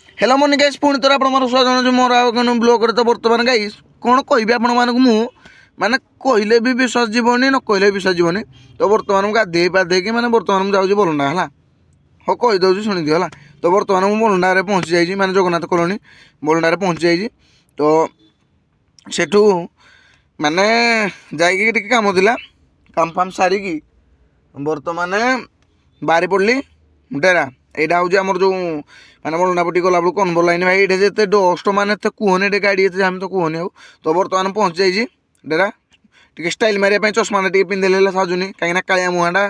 hello money guys पुणी थोड़ा आप स्वागत मोर आउ ब्लॉग तो बर्तमान गाइस कौन कहि आपण मानक मु माने कहले भी विश्वास जीवनी न कहले विश्वास जीवनी तो बर्तमान गाधे पाधे कि मैंने बर्तमान मुझे जाऊँगी बलंडा है हाँ कहीदे शुणी दियो है तो बर्तमान मुझे बलंडा पहुँची जाइए मैंने जगन्नाथ कॉलोनी बलंडा पहुँची जाइए तो सेठू माने जाइए काम थिला काम फाम सारिकी बर्तमान बाहरी पड़ली डेरा यहाँ हूँ आमर जो मैंने बलंडापट्टी गला बेलू कन्वर लाइन भाई ये जिते डस्ट मैंने कहनी गाड़ी ये जाम तो कहनी आउ तो बर्तमान पहुँची जाइए डेरा टी स्टाइल मारे चश्मा टे पिंधे साजुनी कहीं कालिया मुहाटा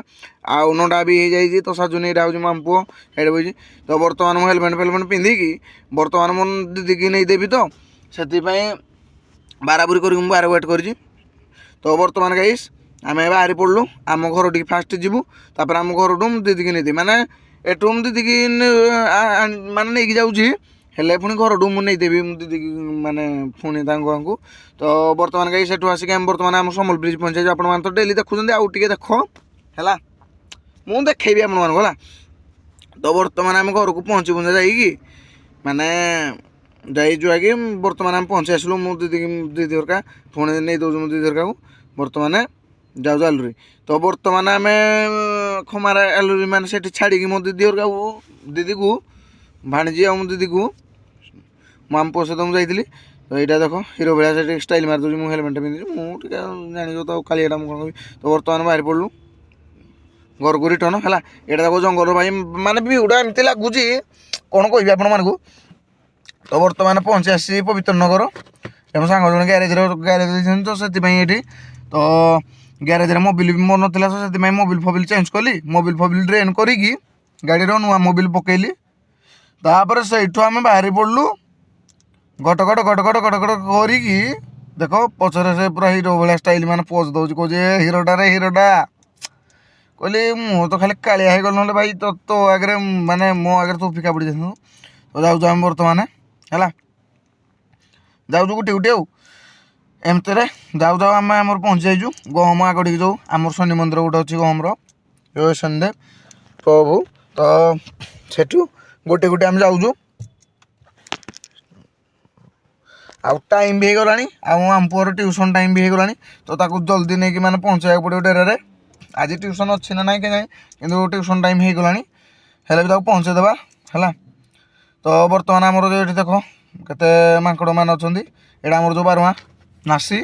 आउ नंडा भी हो जाए तो साजुनी यहाँ हूँ माम पुओ ये बजी तो बर्तमान मुझे हेलमेट फेलमेट पिंधिकी बर्तमान मो दीदी की नहीं देवी तो से बाराबुरी कर बाहर वेट कर तो बर्तमान गाइस आम बाहरी पड़लु आम घर टी फास्ट जीवु तापर आम घर दीदी की नहीं माने एटू दीदी की माने नहीं जाऊँगी हेल्ले पुणी घर मुझे नहीं देवी दीदी की माने पुणी को तो बर्तमान गाई सेठू आसिक बर्तमान आम समल ब्रिज पहुँचे आप तो डेली देखुं आउ टे देख है मुझे देखी आपको तो बर्तमान आम घर को पहुँची पुंजा जाइए माने जाइए बर्तमान आम पहुँची आसलु मु दीदी हरका पुणी नहीं दौर मो दीदी हरका को बर्तमान जाऊ आलुरी तो बर्तमान आम खमार आलुरी मैंने से छाड़ी मो दीदी हरका दीदी को भाणीजी आ दीदी को माम पुओ सहित मुझे जाइली तो यहाँ देख हिरो भाया से स्टाइल मारिदे मुझे हेलमेट पिंधि मुझे जान तो कालियाटा मुझे कौन तो बर्तमान बाहर पड़लु घर को रिटर्न है यहाँ देख जंगल भाई माने व्यूटा एमती लगुच कौन कह आपको तो बर्तमान पहुँची आसी पवित्र नगर एम सांग जन ग्यारेज तो से तो ग्यारेज मोबिल भी मोर नाला तो से मोबिल फोबिल चेंज कली मोबिल फोबिल ड्रेन करी गाड़ी नुआ मोबिल पकेली तापर से आम बाहरी पड़लु घट घट घट घट घट घट करी देख पचर से पूरा हिरो भाया स्टाइल मैंने पोज दौर कहे हिरोटा रे हिरोटा कहली मुँह तो खाली कालिया हो गल ना भाई तो आगे माने मो आगे तू फिका पड़ी जाए तो जाऊँ आम बर्तमान है जाऊँ गुटे गुटे एमती जाऊ जाऊ आम आमर पहुँची जाइजु गहम आगड़ी जाऊ आमर शनि मंदिर गोटे अच्छी गहमर जय शनिदेव प्रभु तो सेठू गोटे गोटे आम जाऊँ आउ टाइम भी होगला आम पुअर ट्यूशन टाइम भी होगला तो ताकू जल्दी नहीं कि मैंने पहुँचाया पड़ो डेरा आज ट्यूशन अच्छी ना ना कि ट्यूशन टाइम होगला हेल्ले भी पहुँचेदेवा है तो बर्तमान आमर जो ये देख केते मांकड़ मान अच्छा यहाँ आमर जो बारुआ नासी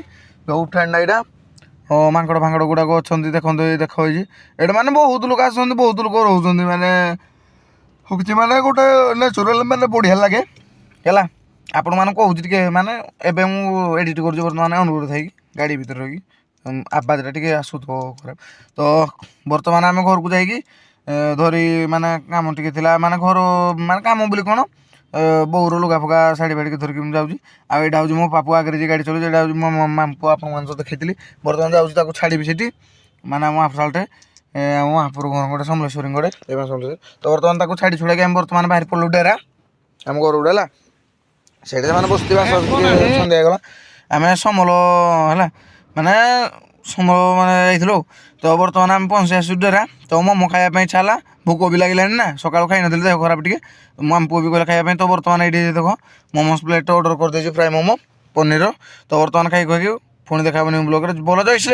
जो उठाणा यहाँ हाँ मांकड़ फांकड़ गुड़ाक अच्छा देखते देख ये मैंने बहुत लोग आस बहुत लोग रोच मैंने हूँ मैंने गोटे नेचुराल मैंने बढ़िया लगे है आपण मान कहूँ टे माने एबे मु एडिट कर बर्तमान अनुरोध थी गाड़ी भीतर रही आवाज़टा टे आसुथो खराब तो बर्तमान आम घर को जाइए धरी माने काम टे माने घर माने काम बोली कौन बोर लुगा फुगा शाढ़ी फाड़ी धरिकी जाऊँगी आउ यहाँ हूँ मो पापू आगे जी गाड़ी चलो यहाँ हूँ मो मामू आप देखी बर्तमान जाऊँगी छाड़ी सीटी माने मो हाफसालटे मो हापुर घर गोटे समलेश्वरी गोटे समलेश्वरी तो बर्तमान छाड़ी छुड़ा आम बर्तमान बाहर पड़लु डेरा आम घर गुड़ा है से बसती सन्ध्या गला आम समल है माने समल माने जाइलु तो बर्तमान आम पहुँची आसु डेरा तो मोमो खायापी इच्छा है भोक भी लगे ना सका खाई नी देह खराब टे माम पुओ भी कहले खायापी तो बर्तमान ये देख मोमोस प्लेट ऑर्डर कर फ्राए मोमो पनीर तो बर्तमान खाई कहीकि पुणी देखा ब्लॉग बोल जय श्री